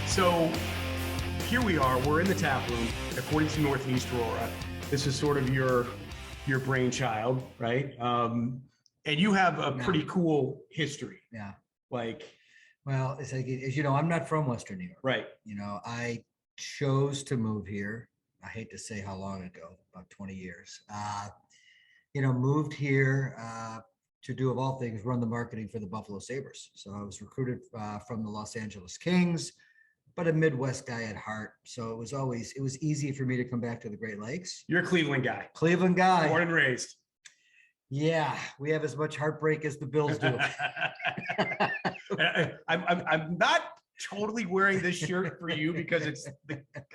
So here we are. We're in the tap room at 42North in East Aurora. This is sort of your brainchild, right? And you have a pretty cool history. Yeah. Like, well, it's like, as you know, I'm not from Western New York. right. You know, I chose to move here. I hate to say how long ago, about 20 years. Moved here to do, of all things, run the marketing for the Buffalo Sabres. So I was recruited from the Los Angeles Kings, but a Midwest guy at heart. So it was easy for me to come back to the Great Lakes. You're a Cleveland guy. Cleveland guy. Born and raised. Yeah, we have as much heartbreak as the Bills do. I'm not totally wearing this shirt for you because it's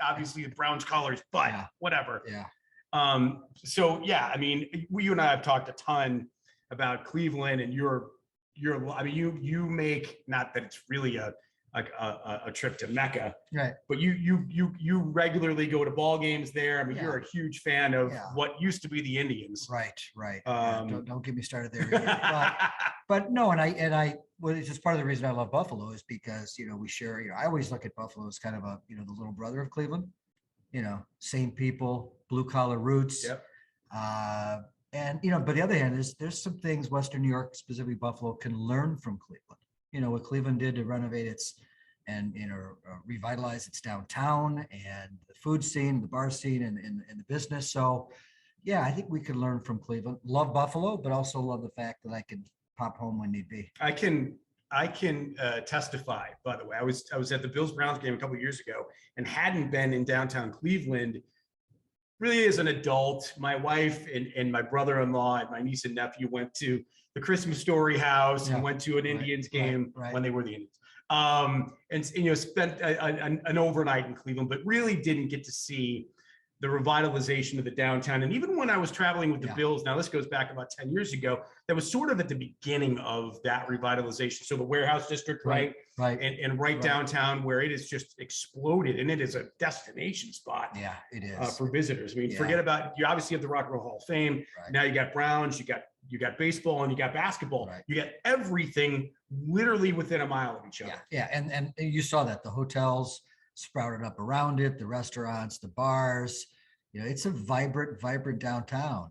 obviously the Browns colors, but yeah. Whatever. Yeah. I mean, you and I have talked a ton about Cleveland, and you make, not that it's really a trip to Mecca, right? But you regularly go to ball games there. I mean, you're a huge fan of what used to be the Indians, right? Don't get me started there. But no, well, it's just part of the reason I love Buffalo is because we share. I always look at Buffalo as kind of a the little brother of Cleveland. Same people, blue collar roots. Yep. But the other hand is there's some things Western New York, specifically Buffalo, can learn from Cleveland. What Cleveland did to renovate and revitalize its downtown and the food scene, the bar scene, and the business. So, yeah, I think we could learn from Cleveland. Love Buffalo, but also love the fact that I can pop home when need be. I can testify. By the way, I was at the Bills-Browns game a couple of years ago and hadn't been in downtown Cleveland really as an adult. My wife and my brother-in-law and my niece and nephew went to the Christmas Story House and went to an Indians game when they were the Indians. And spent an overnight in Cleveland, but really didn't get to see the revitalization of the downtown. And even when I was traveling with the Bills, now this goes back about 10 years ago, that was sort of at the beginning of that revitalization. So the Warehouse District, right? And downtown, where it has just exploded, and it is a destination spot. Yeah, it is for visitors. I mean, forget about, you obviously have the Rock and Roll Hall of Fame. Right. Now you got Browns, you got baseball, and you got basketball. Right. You got everything literally within a mile of each other. Yeah, and you saw that the hotels sprouted up around it, the restaurants, the bars. It's a vibrant downtown.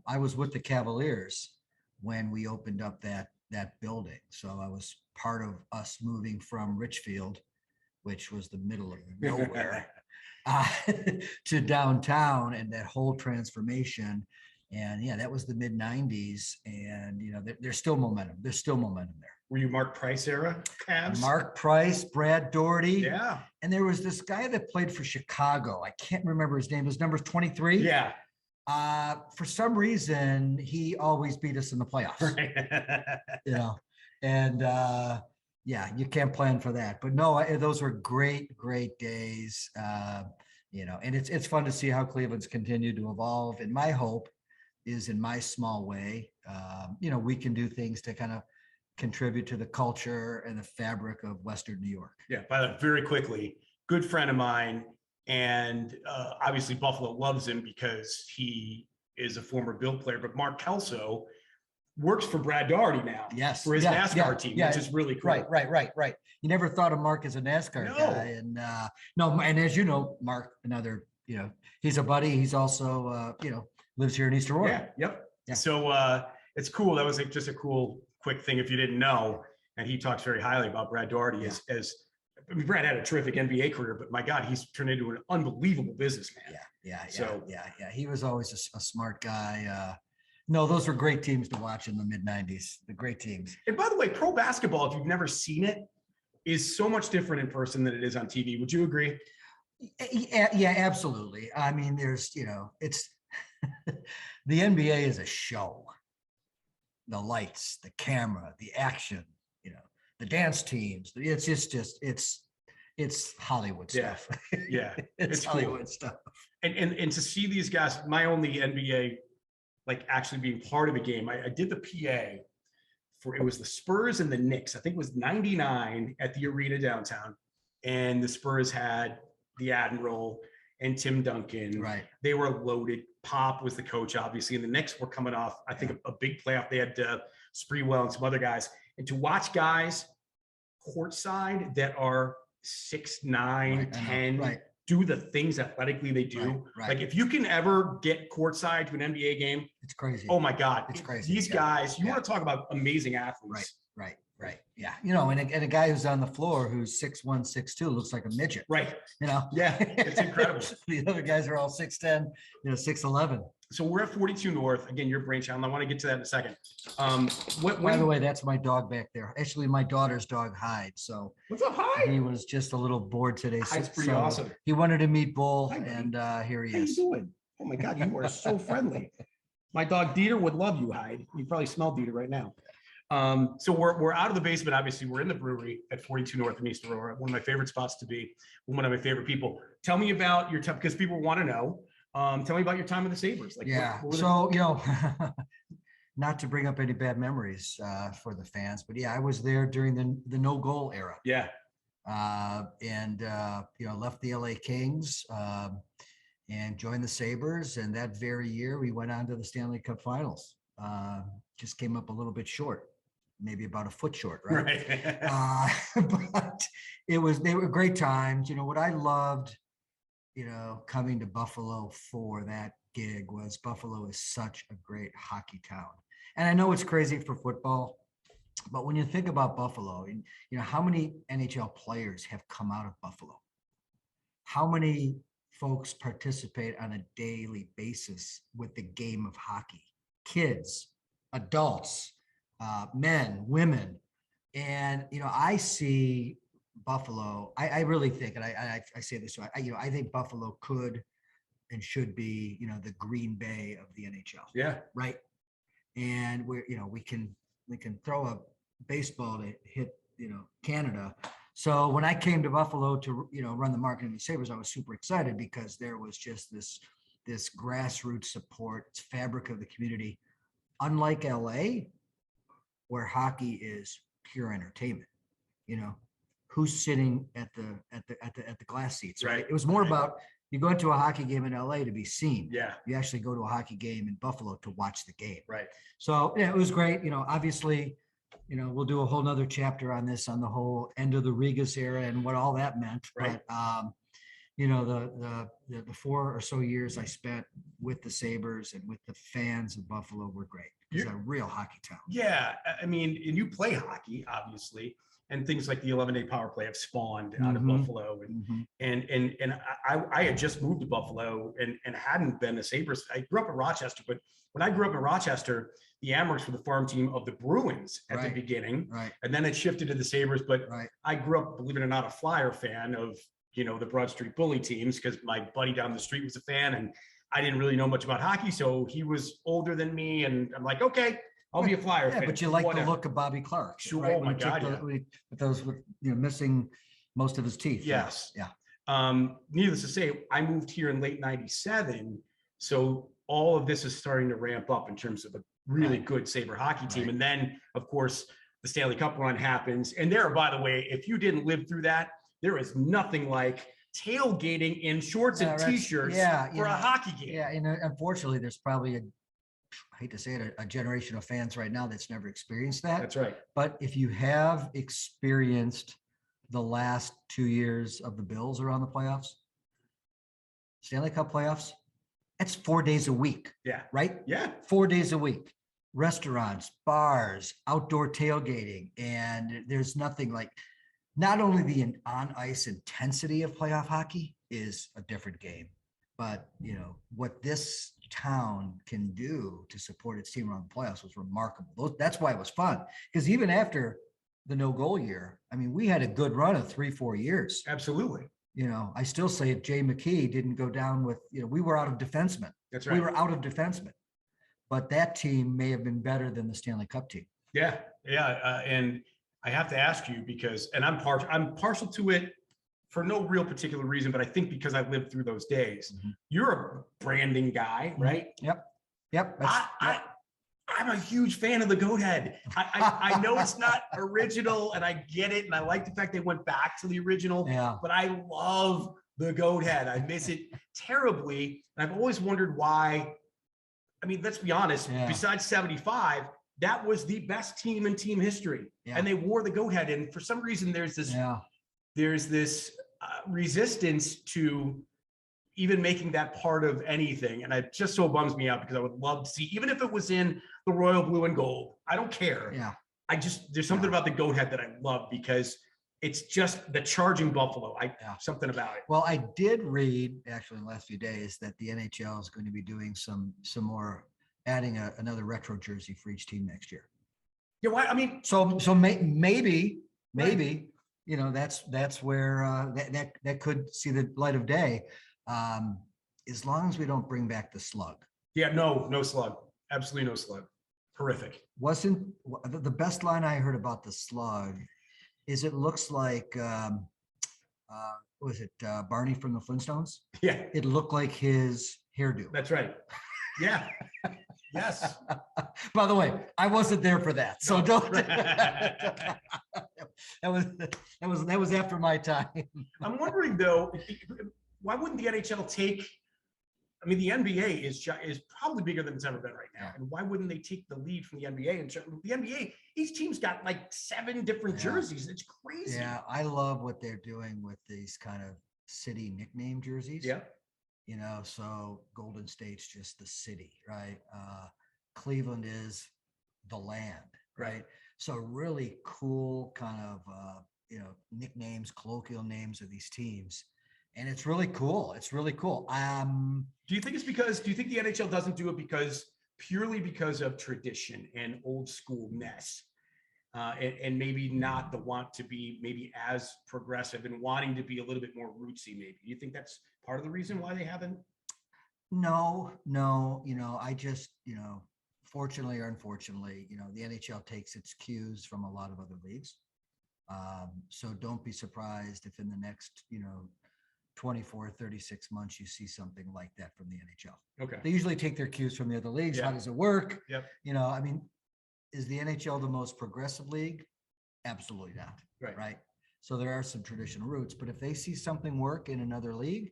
I was with the Cavaliers when we opened up that building, so I was part of us moving from Richfield, which was the middle of nowhere, to downtown, and that whole transformation. And that was the mid '90s, and there's still momentum. There's still momentum there. Were you Mark Price era Cavs? Mark Price, Brad Doherty. Yeah. And there was this guy that played for Chicago. I can't remember his name. His number's 23. Yeah. For some reason, he always beat us in the playoffs. And you can't plan for that. But no, those were great days. And it's fun to see how Cleveland's continued to evolve. And my hope is, in my small way, we can do things to kind of contribute to the culture and the fabric of Western New York. Yeah, by the way, very quickly, good friend of mine, and obviously Buffalo loves him because he is a former Bill player, but Mark Kelso works for Brad Doherty now. Yes. For his NASCAR team, which is really cool. Right. You never thought of Mark as a NASCAR guy. And and as you know, Mark, another, he's a buddy. He's also, lives here in East Aurora. Yeah. So it's cool. That was just a cool, quick thing if you didn't know. And he talks very highly about Brad Doherty as Brad had a terrific NBA career, but my God, he's turned into an unbelievable businessman. Yeah. He was always a smart guy. Those were great teams to watch in the mid '90s. The great teams. And by the way, pro basketball, if you've never seen it, is so much different in person than it is on TV. Would you agree? Yeah, absolutely. I mean, there's, it's the NBA is a show. The lights, the camera, the action, the dance teams. It's just it's Hollywood stuff. Yeah. It's Hollywood cool stuff. And to see these guys, my only NBA, like actually being part of a game, I did the PA it was the Spurs and the Knicks. I think it was '99 at the arena downtown. And the Spurs had the Admiral and Tim Duncan. Right. They were loaded. Pop was the coach, obviously, and the Knicks were coming off, I think, a big playoff. They had Spreewell and some other guys. And to watch guys courtside that are 6'9", Right, I know, 10, right. do the things athletically they do. Right, right. Like if you can ever get courtside to an NBA game, It's crazy. oh my God, It's crazy. these Yeah. guys, you Yeah. want to talk about amazing athletes. Right. Yeah. You know, and a guy who's on the floor who's 6'1", 6'2", looks like a midget. Right. You know? Yeah, it's incredible. The other guys are all 6'10", 6'11". So we're at 42 North. Again, your brainchild. And I want to get to that in a second. By the way, that's my dog back there. Actually, my daughter's dog, Hyde. So what's up, Hyde? he was just a little bored today. Hyde's pretty so awesome. He wanted to meet Bull, Hi, buddy. and here he How you is. doing? Oh my God, you are so friendly. My dog Dieter would love you, Hyde. You probably smell Dieter right now. So we're out of the basement. Obviously, we're in the brewery at 42 North in East Aurora. One of my favorite spots to be. One of my favorite people. Tell me about your time, because people want to know. Tell me about your time with the Sabres. Like, Yeah. what So, you know, not to bring up any bad memories for the fans, but yeah, I was there during the no goal era. Yeah. And you know, left the LA Kings and joined the Sabres. And that very year, we went on to the Stanley Cup Finals. Just came up a little bit short, maybe about a foot short, right? But they were great times. You know, what I loved, you know, coming to Buffalo for that gig was Buffalo is such a great hockey town. And I know it's crazy for football, but when you think about Buffalo, and you know, how many NHL players have come out of Buffalo? How many folks participate on a daily basis with the game of hockey? Kids, adults, men, women. And, you know, I see Buffalo, I really think, and I say this, you know, I think Buffalo could and should be, you know, the Green Bay of the NHL. Yeah. Right. And we're, you know, we can throw a baseball to hit, you know, Canada. So when I came to Buffalo to, you know, run the marketing of the Sabres, I was super excited because there was just this grassroots support, it's fabric of the community. Unlike LA, where hockey is pure entertainment, you know, who's sitting at the glass seats, right? It was more about, you go into a hockey game in LA to be seen. Yeah. You actually go to a hockey game in Buffalo to watch the game. Right. So yeah, it was great. You know, obviously, you know, we'll do a whole nother chapter on this, on the whole end of the Rigas era and what all that meant. Right. But you know, the 4 or so years I spent with the Sabres and with the fans of Buffalo were great. It's a real hockey town. Yeah. I mean, and you play hockey, obviously, and things like the 11-day power play have spawned out of Buffalo. And I had just moved to Buffalo and hadn't been a Sabres. I grew up in Rochester, but when I grew up in Rochester, the Amherst were the farm team of the Bruins at the beginning. Right. And then it shifted to the Sabres. But I grew up, believe it or not, a Flyer fan of, you know, the Broad Street Bully teams, because my buddy down the street was a fan and I didn't really know much about hockey. So he was older than me. And I'm like, okay, I'll be a Flyer fan. But you like the look of Bobby Clark. Sure. Right? Oh my God. With those, with, you know, missing most of his teeth. Yes. Yeah. Needless to say, I moved here in late '97. So all of this is starting to ramp up in terms of a really good Sabre hockey team. And then, of course, the Stanley Cup run happens. And there, by the way, if you didn't live through that, there is nothing like tailgating in shorts and T-shirts for a hockey game. Yeah, and unfortunately, there's probably I hate to say it, a generation of fans right now that's never experienced that. That's right. But if you have experienced the last 2 years of the Bills around the playoffs, Stanley Cup playoffs, that's 4 days a week. Yeah. Right? Yeah. 4 days a week. Restaurants, bars, outdoor tailgating. And there's nothing like, not only the on-ice intensity of playoff hockey is a different game, but, you know, what this town can do to support its team around the playoffs was remarkable. That's why it was fun. Because even after the no goal year, I mean, we had a good run of 3-4 years. Absolutely. You know, I still say if Jay McKee didn't go down with, you know, we were out of defensemen. That's right. We were out of defensemen. But that team may have been better than the Stanley Cup team. Yeah. Yeah. And I have to ask you because, and I'm partial to it for no real particular reason, but I think because I lived through those days. You're a branding guy, right? Yep. I'm a huge fan of the goat head. I know it's not original and I get it. And I like the fact they went back to the original, but I love the goat head. I miss it terribly. And I've always wondered why. I mean, let's be honest, besides 75, that was the best team in team history. And they wore the goat head. And for some reason, there's this there's this resistance to even making that part of anything. And it just so bums me out because I would love to see, even if it was in the royal blue and gold, I don't care. Yeah. There's something about the goat head that I love because it's just the charging buffalo. Something about it. Well, I did read actually in the last few days that the NHL is going to be doing some more, adding another retro jersey for each team next year. Yeah, why? I mean, maybe, right. you know, that's where that could see the light of day, as long as we don't bring back the slug. Yeah, no slug, absolutely no slug. Horrific. Wasn't the best line I heard about the slug is it looks like was it Barney from the Flintstones? Yeah, it looked like his hairdo. That's right. Yeah. Yes. By the way, I wasn't there for that, so don't. that was after my time. I'm wondering though, why wouldn't the NHL take? I mean, the NBA is probably bigger than it's ever been right now, and why wouldn't they take the lead from the NBA? And the NBA, each team's got like 7 different jerseys. It's crazy. Yeah, I love what they're doing with these kind of city nickname jerseys. Yeah. You know, so Golden State's just the city, right? Cleveland is the land, right? So really cool kind of, you know, nicknames, colloquial names of these teams. And it's really cool. It's really cool. Do you think the NHL doesn't do it purely because of tradition and old school mess? And maybe not the want to be maybe as progressive and wanting to be a little bit more rootsy, maybe. Do you think that's part of the reason why they haven't? No, you know, I just, you know, fortunately or unfortunately, you know, the NHL takes its cues from a lot of other leagues. So don't be surprised if in the next, you know, 24, 36 months, you see something like that from the NHL. Okay. They usually take their cues from the other leagues. Yeah. How does it work? Yep. You know, I mean, is the NHL the most progressive league? Absolutely not. Right. So there are some traditional roots, but if they see something work in another league,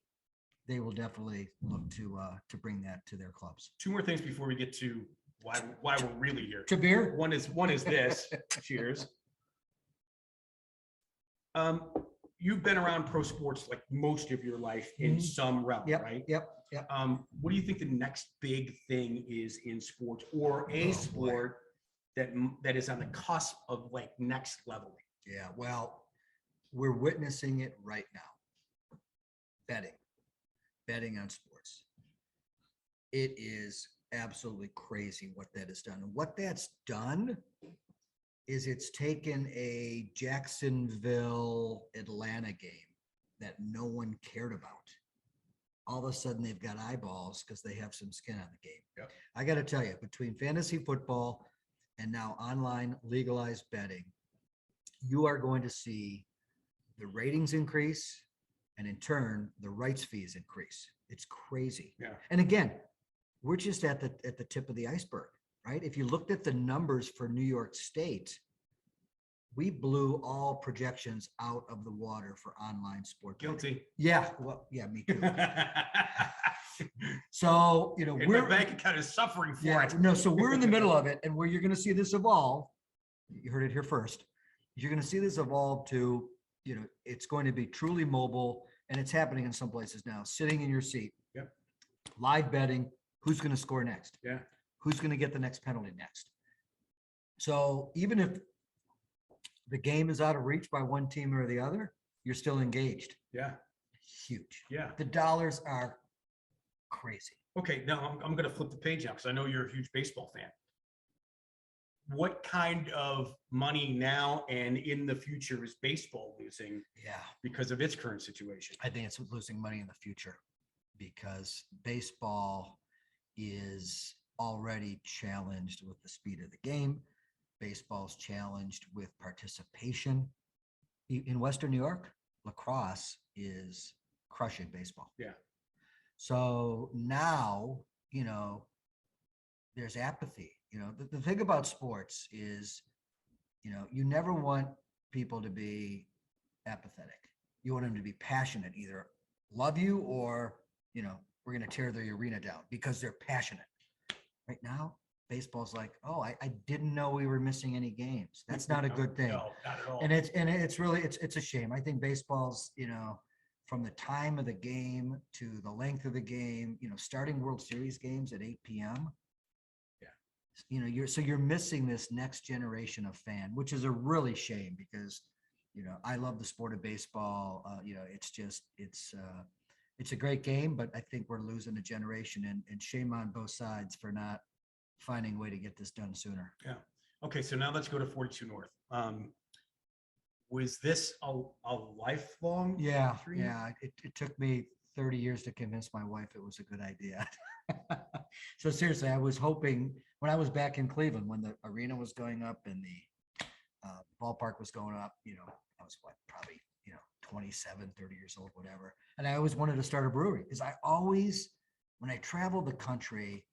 they will definitely look to bring that to their clubs. 2 more things before we get to why we're really here. To beer. One is this. Cheers. You've been around pro sports like most of your life in some realm, right? Yep. What do you think the next big thing is in sports, or a sport that is on the cusp of like next level? Yeah, well, we're witnessing it right now. Betting on sports. It is absolutely crazy what that has done. And what that's done is it's taken a Jacksonville, Atlanta game that no one cared about. All of a sudden they've got eyeballs because they have some skin on the game. Yep. I got to tell you, between fantasy football and now online legalized betting, you are going to see the ratings increase and in turn, the rights fees increase. It's crazy. Yeah. And again, we're just at the tip of the iceberg. Right? If you looked at the numbers for New York State, we blew all projections out of the water for online sport. Guilty. Yeah. Well, yeah, me too. So, you know, my bank account is suffering for it. No, so we're in the middle of it, and where you're going to see this evolve, you heard it here first. You're going to see this evolve to, you know, it's going to be truly mobile, and it's happening in some places now. Sitting in your seat. Yep. Live betting. Who's going to score next? Yeah. Who's going to get the next penalty next? So even if the game is out of reach by one team or the other, you're still engaged. Yeah. Huge. Yeah. The dollars are crazy. Okay, now I'm going to flip the page now because I know you're a huge baseball fan. What kind of money now and in the future is baseball losing? Yeah. Because of its current situation? I think it's losing money in the future because baseball is already challenged with the speed of the game. Baseball's challenged with participation. In Western New York, lacrosse is crushing baseball. Yeah. So now, you know, there's apathy. You know, the thing about sports is, you know, you never want people to be apathetic. You want them to be passionate, either love you or, you know, we're going to tear the arena down because they're passionate. Right now, baseball's like, oh, I didn't know we were missing any games. That's not a good thing. No, not at all. And it's really, it's a shame. I think baseball's, from the time of the game to the length of the game, starting World Series games at 8 p.m. Yeah. You're missing this next generation of fan, which is a really shame because, I love the sport of baseball. It's a great game, but I think we're losing a generation, and shame on both sides for not finding a way to get this done sooner. Yeah. Okay. So now let's go to 42 North. Was this a lifelong dream? Yeah. It took me 30 years to convince my wife it was a good idea. So seriously, I was hoping when I was back in Cleveland, when the arena was going up and the ballpark was going up, I was probably, 27, 30 years old, whatever. And I always wanted to start a brewery because when I traveled the country,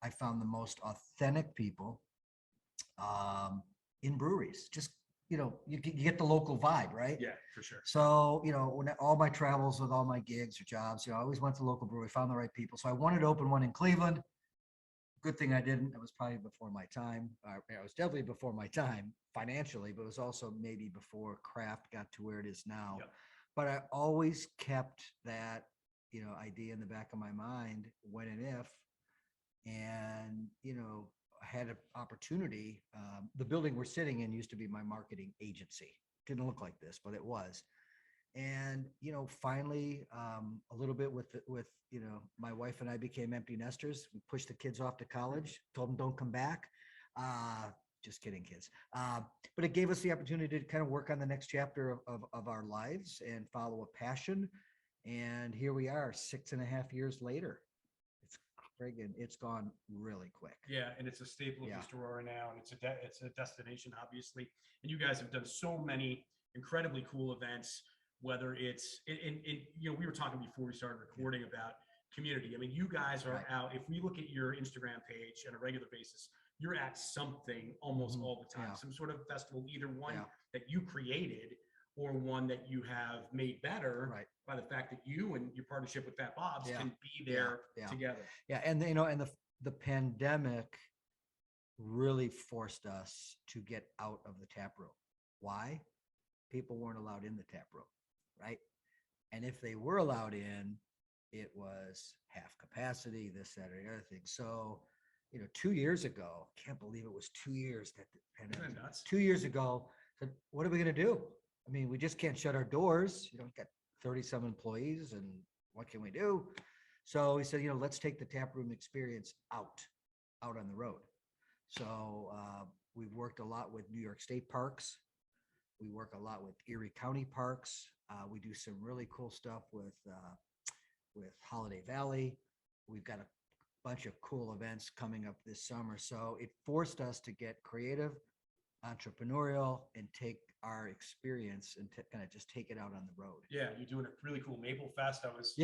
I found the most authentic people in breweries. Just, you get the local vibe, right? Yeah, for sure. So, when all my travels with all my gigs or jobs, I always went to the local brewery, found the right people. So I wanted to open one in Cleveland. Good thing I didn't. It was probably before my time. It was definitely before my time financially, but it was also maybe before craft got to where it is now. Yep. But I always kept that, idea in the back of my mind when and if, and, I had an opportunity. The building we're sitting in used to be my marketing agency. Didn't look like this, but it was. And, finally, a little bit with, my wife and I became empty nesters. We pushed the kids off to college, told them don't come back. Just kidding, kids. But it gave us the opportunity to kind of work on the next chapter of our lives and follow a passion. And here we are 6.5 years later. It's gone really quick. Yeah, and it's a staple of the Aurora now, and it's a destination, obviously. And you guys have done so many incredibly cool events. Whether it's we were talking before we started recording about community. I mean, you guys are out. If we look at your Instagram page on a regular basis, you're at something almost all the time. Some sort of festival, either one that you created or one that you have made better by the fact that you and your partnership with Fat Bob's can be there together. Yeah, and the pandemic really forced us to get out of the tap room. Why? People weren't allowed in the tap room, right? And if they were allowed in, it was half capacity, this, that, or the other thing. So, 2 years ago, can't believe it was 2 years that the pandemic. 2 years ago, said, what are we going to do? I mean, we just can't shut our doors. We've got 30-some employees, and what can we do? So we said, let's take the tap room experience out on the road. So we've worked a lot with New York State parks. We work a lot with Erie County parks. We do some really cool stuff with Holiday Valley. We've got a bunch of cool events coming up this summer. So it forced us to get creative, entrepreneurial, and take our experience and kind of just take it out on the road. Yeah, you're doing a really cool Maple Fest. I was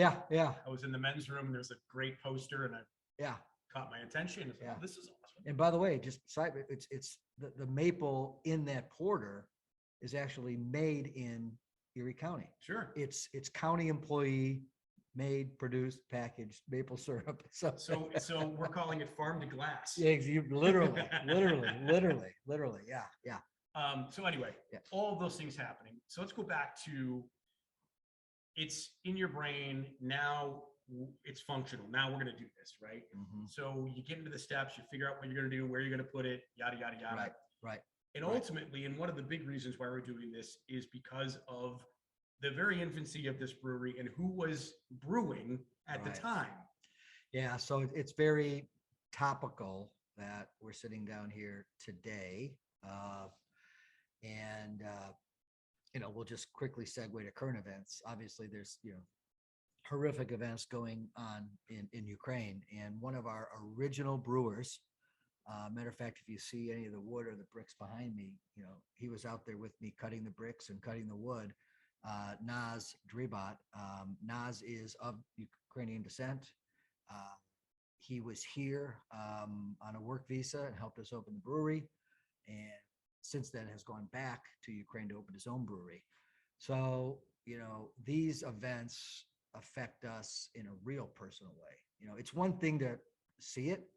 in the men's room. There's a great poster, and I caught my attention. Oh, this is awesome. And by the way, just it's the maple in that porter is actually made in Erie County. Sure. It's county employee made, produced, packaged maple syrup. So we're calling it farm to glass. Yeah, you literally. Yeah. So anyway, all of those things happening. So let's go back to, it's in your brain now. It's functional. Now we're going to do this, right? Mm-hmm. So you get into the steps, you figure out what you're going to do, where you're going to put it, yada, yada, yada. Right. And ultimately, and one of the big reasons why we're doing this is because of the very infancy of this brewery and who was brewing at the time. Yeah. So it's very topical that we're sitting down here today. And we'll just quickly segue to current events. Obviously, there's, horrific events going on in Ukraine. And one of our original brewers, matter of fact, if you see any of the wood or the bricks behind me, he was out there with me cutting the bricks and cutting the wood. Naz Dribat. Naz is of Ukrainian descent. He was here on a work visa and helped us open the brewery. And since then has gone back to Ukraine to open his own brewery. So, these events affect us in a real personal way. It's one thing to see it,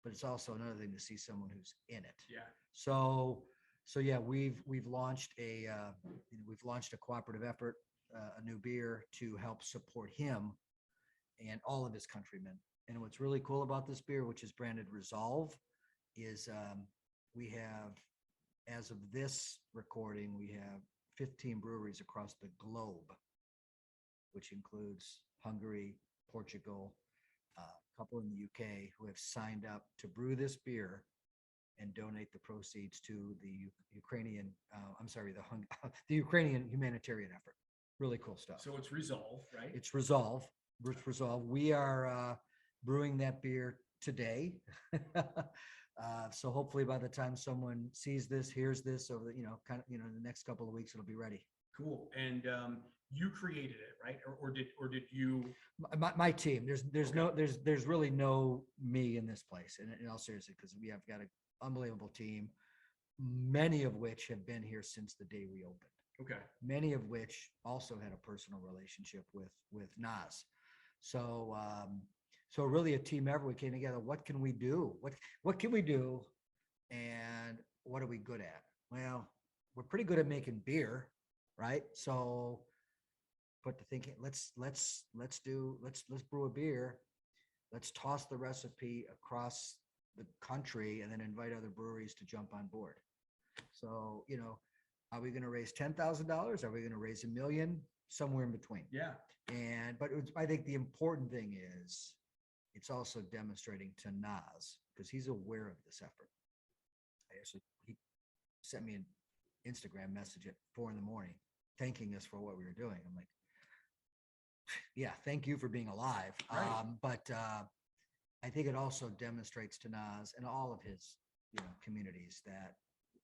but it's also another thing to see someone who's in it. Yeah. So yeah, we've launched we've launched a cooperative effort, a new beer to help support him and all of his countrymen. And what's really cool about this beer, which is branded Resolve, is we have, as of this recording, we have 15 breweries across the globe, which includes Hungary, Portugal, a couple in the UK, who have signed up to brew this beer and donate the proceeds to the Ukrainian, the Ukrainian humanitarian effort. Really cool stuff. So it's Resolve, right? It's Resolve. It's Resolve. We are brewing that beer today. So hopefully by the time someone sees this, hears this over the, in the next couple of weeks, it'll be ready. Cool. And you created it, right? Or did you? My team. There's Okay. there's really no me in this place, in all seriousness, because we have got an unbelievable team, many of which have been here since the day we opened. Okay. Many of which also had a personal relationship with Nas. So so really a team effort. We came together. What can we do? What can we do? And what are we good at? Well, we're pretty good at making beer, right? So put the thinking, let's brew a beer. Let's toss the recipe across the country and then invite other breweries to jump on board. So, are we going to raise $10,000? Are we going to raise $1 million? Somewhere in between. Yeah. But I think the important thing is it's also demonstrating to Nas, because he's aware of this effort. He sent me an Instagram message at 4 a.m, thanking us for what we were doing. I'm like, yeah, thank you for being alive. Right. But I think it also demonstrates to Nas and all of his, communities that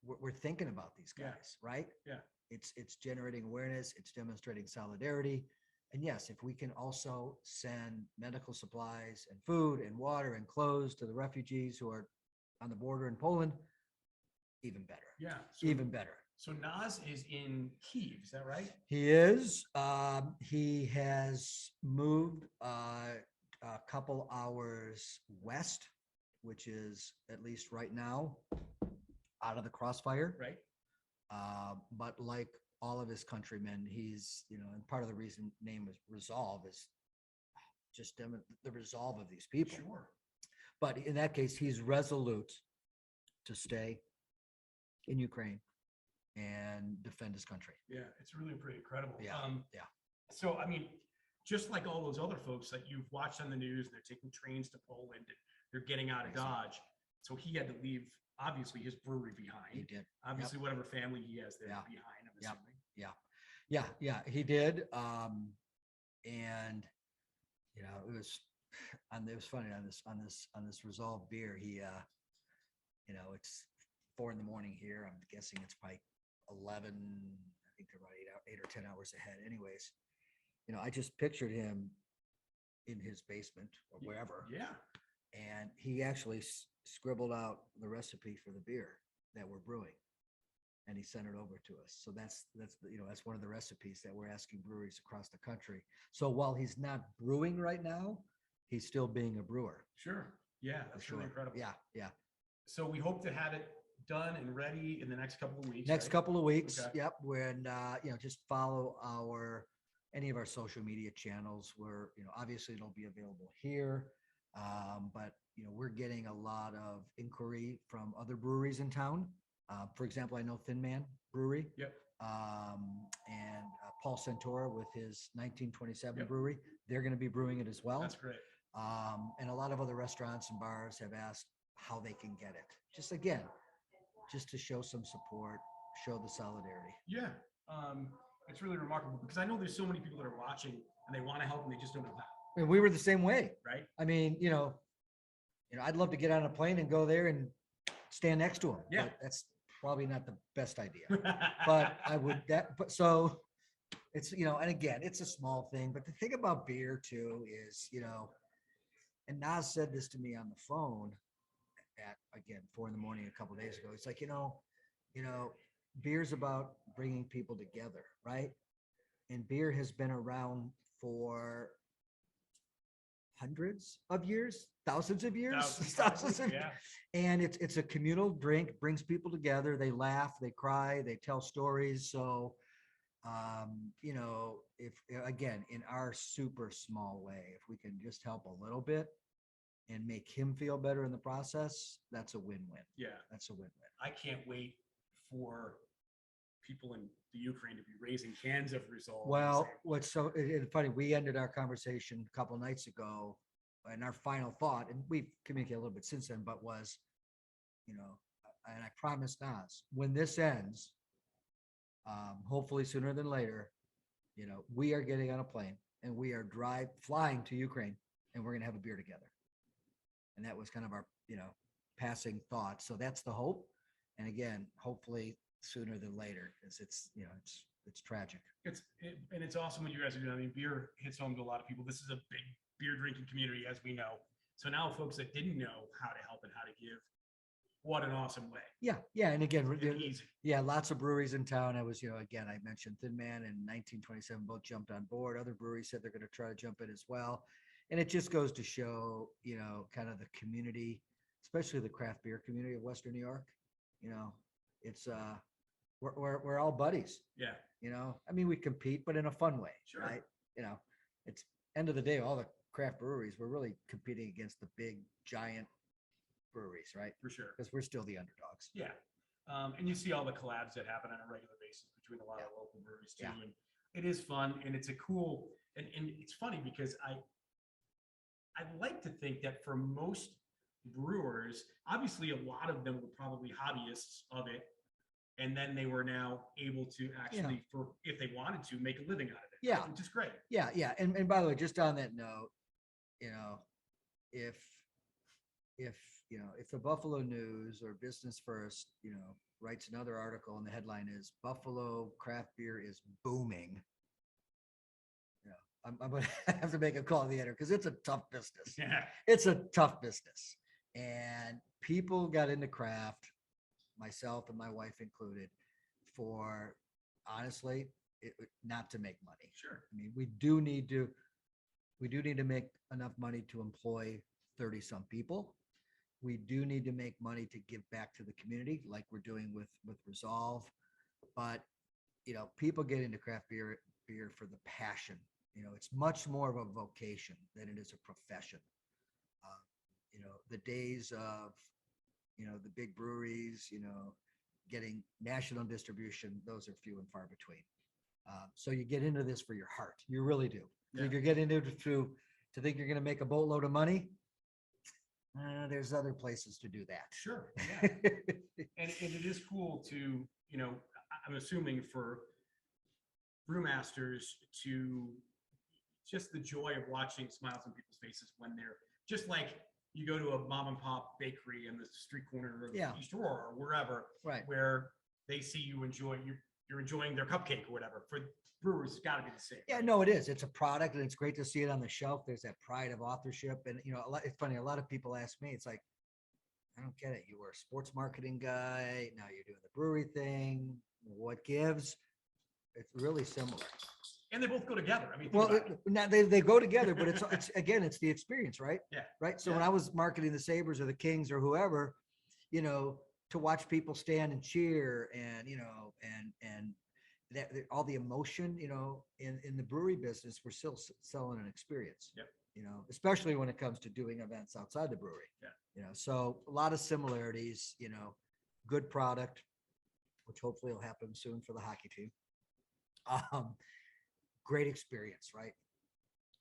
we're thinking about these guys, Yeah. right? Yeah. It's generating awareness. It's demonstrating solidarity. And yes, if we can also send medical supplies and food and water and clothes to the refugees who are on the border in Poland, even better. Yeah. Even better. So Nas is in Kyiv, is that right? He is. He has moved a couple hours west, which is at least right now out of the crossfire. Right. But like all of his countrymen, he's, and part of the reason name is Resolve is just the resolve of these people. Sure. But in that case, he's resolute to stay in Ukraine and defend his country. Yeah, it's really pretty incredible. Yeah. So, I mean, just like all those other folks that you've watched on the news, they're taking trains to Poland and they're getting out of Dodge. So he had to leave, obviously, his brewery behind. He did. Obviously, whatever family he has there behind, I'm assuming. Yeah, he did. And it was funny on this Resolve beer. He, it's 4 a.m. here. I'm guessing it's probably 11. I think they're about 8 or 10 hours ahead. Anyways, I just pictured him in his basement or wherever. Yeah. And he actually scribbled out the recipe for the beer that we're brewing, and he sent it over to us. So that's one of the recipes that we're asking breweries across the country. So while he's not brewing right now, he's still being a brewer. Sure. Yeah, that's really incredible. Yeah. So we hope to have it done and ready in the next couple of weeks. Next couple of weeks. Okay. Yep. When just follow any of our social media channels where, obviously it'll be available here. But we're getting a lot of inquiry from other breweries in town. For example, I know Thin Man Brewery. Yep. And Paul Santora with his 1927 Yep. brewery. They're going to be brewing it as well. That's great. And a lot of other restaurants and bars have asked how they can get it. Just to show some support, show the solidarity. Yeah. It's really remarkable because I know there's so many people that are watching and they want to help and they just don't know how. And we were the same way. Right. I mean, I'd love to get on a plane and go there and stand next to him. Yeah. But that's probably not the best idea. But I would so it's, and again, it's a small thing, but the thing about beer too is, and Nas said this to me on the phone at, again, 4 a.m. a couple of days ago. It's like, beer's about bringing people together, right? And beer has been around for hundreds of years, thousands of years, Thousands, yeah. and it's a communal drink, brings people together. They laugh, they cry, they tell stories. So, you know, if again, in our super small way, if we can just help a little bit and make him feel better in the process, that's a win-win. Yeah. That's a win-win. I can't wait for people in the Ukraine to be raising cans of Resolve. Well, what's so funny, we ended our conversation a couple nights ago, and our final thought, and we've communicated a little bit since then, but was, you know, and I promised Nas, when this ends, hopefully sooner than later, you know, we are getting on a plane and we are flying to Ukraine, and we're going to have a beer together. And that was kind of our, you know, passing thought. So that's the hope. And again, hopefully sooner than later, because it's, you know, it's tragic. And it's awesome what you guys are doing. I mean, beer hits home to a lot of people. This is a big beer drinking community, as we know. So now folks that didn't know how to help and how to give, what an awesome way. Yeah. Yeah. And again, Easy. yeah, lots of breweries in town. I was, you know, again, I mentioned Thin Man in 1927, both jumped on board. Other breweries said they're going to try to jump in as well. And it just goes to show, you know, kind of the community, especially the craft beer community of Western New York. You know, it's, we're all buddies. Yeah. You know, I mean, we compete, but in a fun way, Sure. right? You know, it's end of the day, all the craft breweries, we're really competing against the big giant breweries, right? For sure. Because we're still the underdogs. Yeah. And you see all the collabs that happen on a regular basis between a lot Yeah. of local breweries too. Yeah. And it is fun, and it's a cool, and it's funny because I'd like to think that for most brewers, obviously a lot of them were probably hobbyists of it. And then they were now able to actually, for if they wanted to, make a living out of it. Yeah. Which is great. Yeah. Yeah. And by the way, just on that note, you know, if you know, if the Buffalo News or Business First, you know, writes another article and the headline is Buffalo craft beer is booming, you know, I'm going to have to make a call to the editor because it's a tough business. Yeah. It's a tough business. And people got into craft, myself and my wife included, for honestly, not to make money. Sure. I mean, we do need to make enough money to employ 30 some people. We do need to make money to give back to the community like we're doing with Resolve. But, you know, people get into craft beer for the passion. You know, it's much more of a vocation than it is a profession. You know, the days of, you know, the big breweries, you know, getting national distribution, those are few and far between. So you get into this for your heart. You really do. Yeah. If you're getting into it to think you're going to make a boatload of money, there's other places to do that. Sure. Yeah. and it is cool to, you know, I'm assuming for brewmasters to just the joy of watching smiles on people's faces when they're just like, you go to a mom and pop bakery in the street corner of East Aurora or wherever, Right. where they see you you're enjoying their cupcake or whatever. For brewers, it's got to be the same. Yeah, no, it is. It's a product, and it's great to see it on the shelf. There's that pride of authorship, and you know, it's funny. A lot of people ask me, it's like, I don't get it. You were a sports marketing guy. Now you're doing the brewery thing. What gives? It's really similar. And they both go together. I mean, Well, now they go together, but it's again, it's the experience, right? Yeah. Right. So when I was marketing the Sabres or the Kings or whoever, you know, to watch people stand and cheer and, you know, and that all the emotion, you know, in the brewery business, we're still selling an experience. Yep. You know, especially when it comes to doing events outside the brewery. Yeah. You know, so a lot of similarities, you know, good product, which hopefully will happen soon for the hockey team. Great experience, right?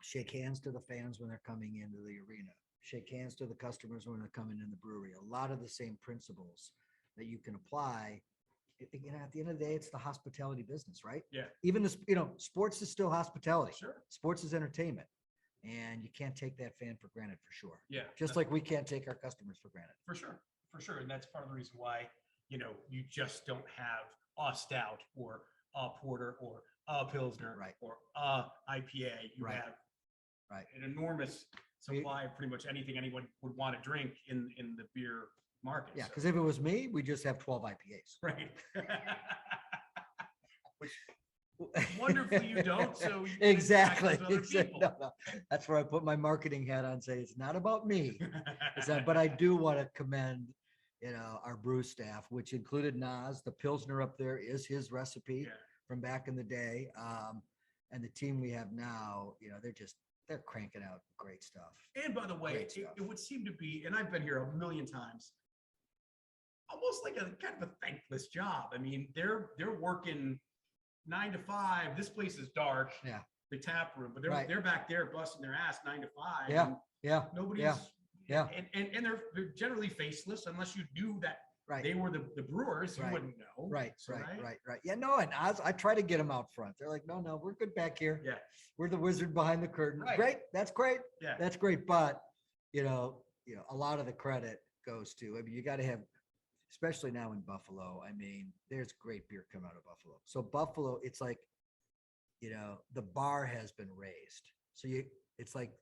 Shake hands to the fans when they're coming into the arena. Shake hands to the customers when they're coming in the brewery. A lot of the same principles that you can apply. You know, at the end of the day, it's the hospitality business, right? Yeah. Even this, you know, sports is still hospitality. Sure. Sports is entertainment. And you can't take that fan for granted for sure. Yeah. Just like we can't take our customers for granted. For sure. For sure. And that's part of the reason why, you know, you just don't have a stout or a porter or a pilsner, Right. or a IPA. You Right. have Right. an enormous supply of pretty much anything anyone would want to drink in the beer market. Yeah, So- because if it was me, we just have 12 IPAs. right. Wonderfully you don't, so you can Exactly. interact with other Exactly. people. No. That's where I put my marketing hat on, say it's not about me. But I do want to commend, our brew staff, which included Nas. The Pilsner up there is his recipe Yeah. from back in the day. And the team we have now, they're cranking out great stuff. And by the way, Great stuff. it would seem to be, and I've been here a million times, almost like a kind of a thankless job. I mean, they're working 9 to 5. This place is dark. Yeah. The tap room, but Right. they're back there busting their ass 9 to 5. Yeah. And Yeah. nobody's Yeah. and they're generally faceless unless you knew that Right. they were the brewers, you Right. wouldn't know. Right, So, right. Yeah, no, and I try to get them out front. They're like, no, we're good back here. Yeah. We're the wizard behind the curtain. Right. Great, that's great. Yeah. That's great. But a lot of the credit goes to, I mean, you got to have, especially now in Buffalo. I mean, there's great beer coming out of Buffalo. So Buffalo, it's like, the bar has been raised. So it's like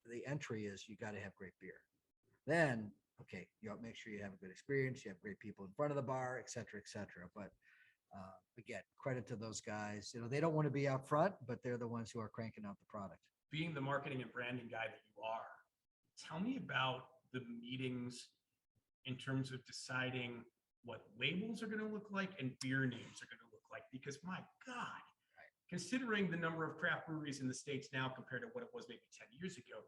the entry is you got to have great beer. Then, okay, make sure you have a good experience. You have great people in front of the bar, et cetera, et cetera. But again, credit to those guys. They don't want to be out front, but they're the ones who are cranking out the product. Being the marketing and branding guy that you are, tell me about the meetings in terms of deciding what labels are going to look like and beer names are going to look like. Because my God, considering the number of craft breweries in the States now compared to what it was maybe 10 years ago,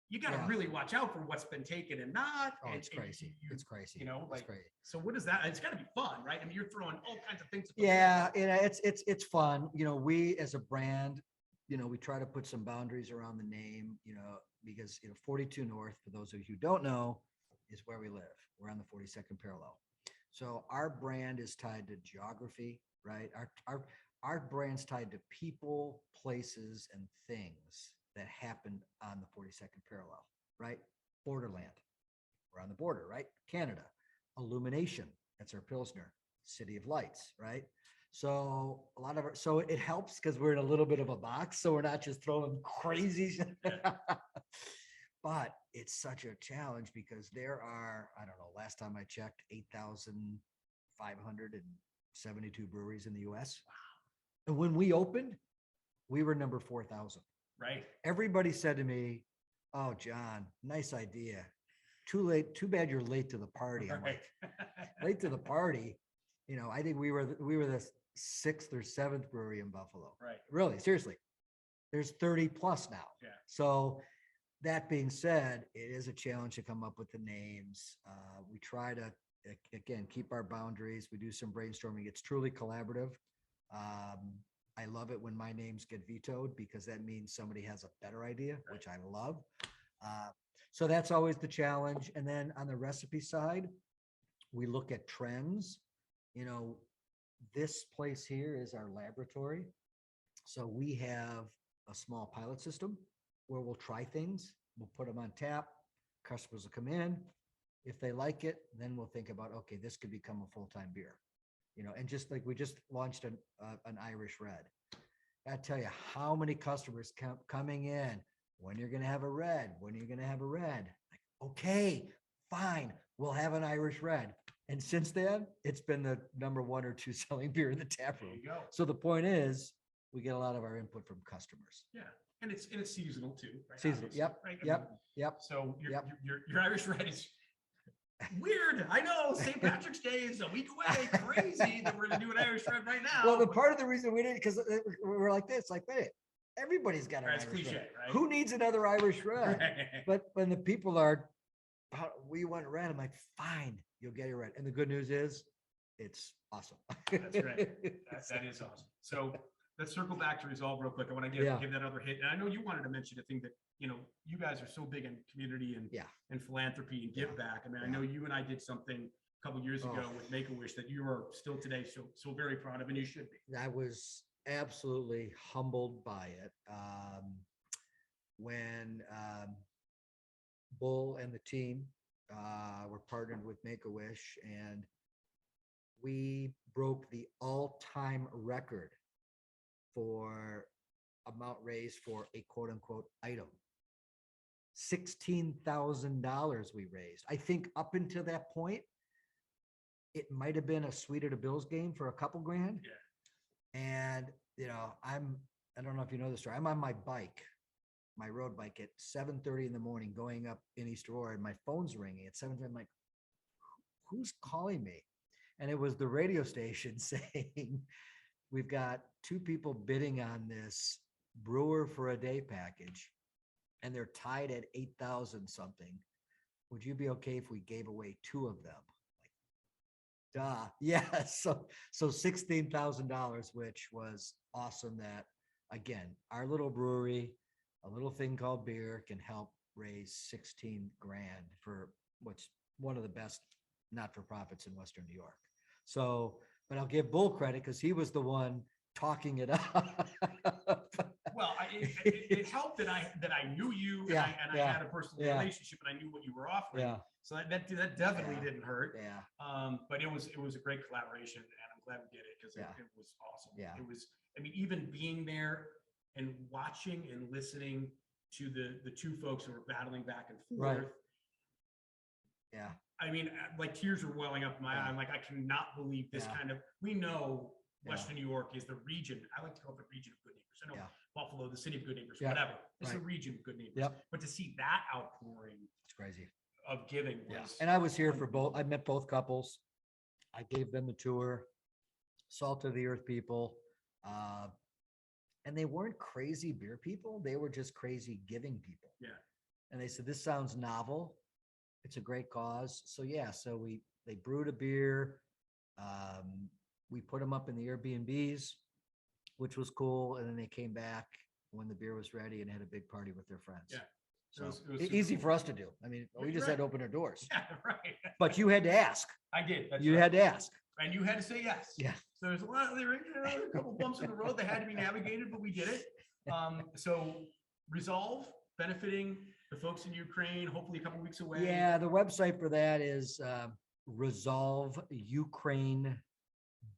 you got to really watch out for what's been taken and not. Oh, it's crazy. It's crazy. It's crazy. So what is that? It's got to be fun, right? I mean, you're throwing all kinds of things. Yeah, it's fun. We as a brand, we try to put some boundaries around the name, because 42 North, for those of you who don't know, is where we live. We're on the 42nd parallel. So our brand is tied to geography, right? Our brand's tied to people, places, and things that happened on the 42nd parallel, right? Borderland, we're on the border, right? Canada, Illumination, that's our Pilsner, City of Lights, right? So so it helps because we're in a little bit of a box, so we're not just throwing crazy. But it's such a challenge because there are, I don't know, last time I checked, 8,572 breweries in the US. And when we opened, we were number 4,000. Right. Everybody said to me, "Oh, John, nice idea. Too late. Too bad you're late to the party." I'm like, late to the party. I think we were the 6th or 7th brewery in Buffalo. Right. Really, seriously. There's 30 plus now. Yeah. So that being said, it is a challenge to come up with the names. We try to, again, keep our boundaries. We do some brainstorming. It's truly collaborative. I love it when my names get vetoed because that means somebody has a better idea, which I love. So that's always the challenge. And then on the recipe side, we look at trends. This place here is our laboratory. So we have a small pilot system where we'll try things. We'll put them on tap. Customers will come in. If they like it, then we'll think about, okay, this could become a full-time beer. And just like we just launched an Irish Red. I tell you how many customers coming in. When you're going to have a red? When are you going to have a red? Like, okay, fine, we'll have an Irish Red. And since then, it's been the number 1 or 2 selling beer in the tap room. There you go. So the point is, we get a lot of our input from customers. Yeah, and it's seasonal too. Right? Seasonal. Obviously, Yep. right? Yep. So your Irish Red is weird. I know St. Patrick's Day is a week away. Crazy that we're gonna do an Irish Red right now. Well, the part of the reason we didn't, because we're like this, like, hey, everybody's got an Right, it's Irish cliche, Red. right? Who needs another Irish Red? Right. But when the people are, we want red, I'm like, fine, you'll get it red. And the good news is, it's awesome. That's right. That is awesome. So let's circle back to Resolve real quick. I want to give that other hit. And I know you wanted to mention a thing that, you guys are so big in community and philanthropy and give back. I mean, I know you and I did something a couple of years ago with Make-A-Wish that you are still today so very proud of, and you should be. I was absolutely humbled by it. When Bull and the team were partnered with Make-A-Wish, and we broke the all-time record for amount raised for a quote-unquote item. $16,000 we raised. I think up until that point, it might have been a Sweet of the Bills game for a couple grand. Yeah. And, I don't know if you know the story. I'm on my bike, my road bike at 7:30 in the morning going up in East Aurora, and my phone's ringing at 7:30. I'm like, who's calling me? And it was the radio station saying, we've got two people bidding on this brewer for a day package, and they're tied at 8,000 something. Would you be okay if we gave away two of them? Like, duh. Yeah. So $16,000, which was awesome. That again, our little brewery, a little thing called beer, can help raise 16 grand for what's one of the best not-for-profits in Western New York. So, but I'll give Bull credit because he was the one talking it up. Well, it helped that I knew you Yeah, and I had a personal yeah. relationship and I knew what you were offering. Yeah. So that definitely Yeah. didn't hurt. Yeah. But it was a great collaboration, and I'm glad we did it because Yeah. it was awesome. Yeah. It was, I mean, even being there and watching and listening to the two folks who were battling back and forth. Right. Yeah. I mean, like tears were welling up my eye. Yeah. I'm like, I cannot believe this Yeah. kind of, we know Yeah. Western New York is the region. I like to call it the region of good neighbors. I know Yeah. Buffalo, the city of good neighbors, Yeah. whatever. It's the Right. region of good neighbors. Yep. But to see that outpouring It's crazy. of giving Yeah. was, And I was here for both. I met both couples. I gave them the tour, salt of the earth people. And they weren't crazy beer people. They were just crazy giving people. Yeah. And they said, this sounds novel. It's a great cause. So yeah, they brewed a beer. We put them up in the Airbnbs, which was cool. And then they came back when the beer was ready and had a big party with their friends. Yeah. So It was super easy cool. for us to do. I mean, we You're just right. had to open our doors, Yeah, right. but you had to ask. I did. That's You right. had to ask. And you had to say yes. Yeah. So there's a couple bumps in the road that had to be navigated, but we did it. So Resolve, benefiting the folks in Ukraine, hopefully a couple weeks away. Yeah, the website for that is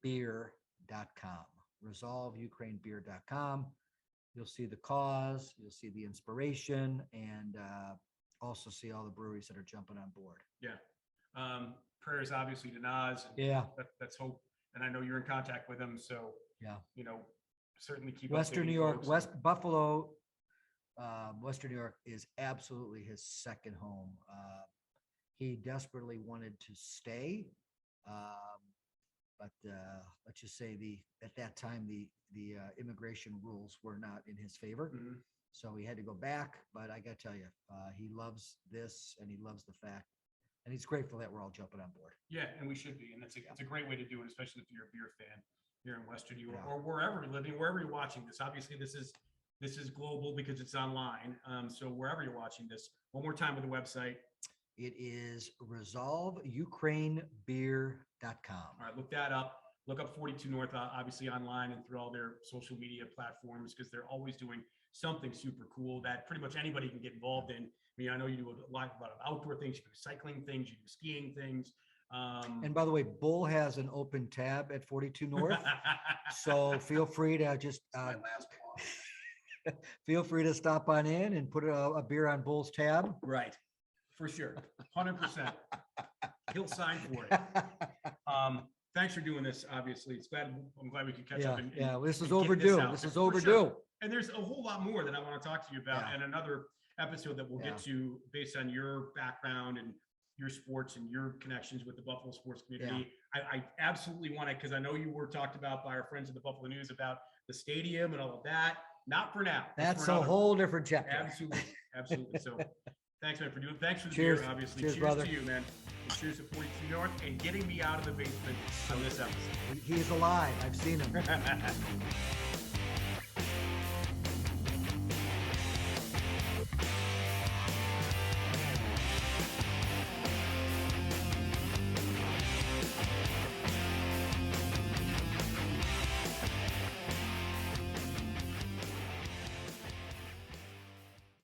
resolveukrainebeer.com. Resolveukrainebeer.com. You'll see the cause, you'll see the inspiration, and also see all the breweries that are jumping on board. Yeah. Prayers obviously to Naz. And Yeah. That's hope. And I know you're in contact with him. So, Yeah. certainly keep Western updating New York, folks. West Buffalo, Western New York is absolutely his second home. He desperately wanted to stay, but let's just say at that time the immigration rules were not in his favor, Mhm. so he had to go back. But I got to tell you, he loves this and he loves the fact, and he's grateful that we're all jumping on board. Yeah, and we should be. And it's a great way to do it, especially if you're a beer fan here in Western New York Yeah. or wherever you're living, wherever you're watching this. Obviously, this is global because it's online. So wherever you're watching this, one more time with the website. It is resolveukrainebeer.com. All right, look that up. Look up 42 North, obviously online and through all their social media platforms, because they're always doing something super cool that pretty much anybody can get involved in. I mean, I know you do a lot of outdoor things, you do cycling things, you do skiing things. And by the way, Bull has an open tab at 42 North, so feel free to just my last call. feel free to stop on in and put a beer on Bull's tab. Right, for sure, 100%. He'll sign for it. Thanks for doing this. Obviously, it's glad. I'm glad we could catch up. Yeah, this is and get overdue. out This there, is for overdue. sure. And there's a whole lot more that I want to talk to you about, Yeah. and another episode that we'll Yeah. get to based on your background and your sports and your connections with the Buffalo sports community. I absolutely want to, because I know you were talked about by our friends at the Buffalo News about the stadium and all of that. Not for now. That's for a another whole one. different chapter. Absolutely, absolutely. So, thanks, man, for doing. Thanks for the Cheers. beer, obviously. Cheers, Cheers brother. to you, man. And cheers to 42 North and getting me out of the basement on this episode. He's alive. I've seen him.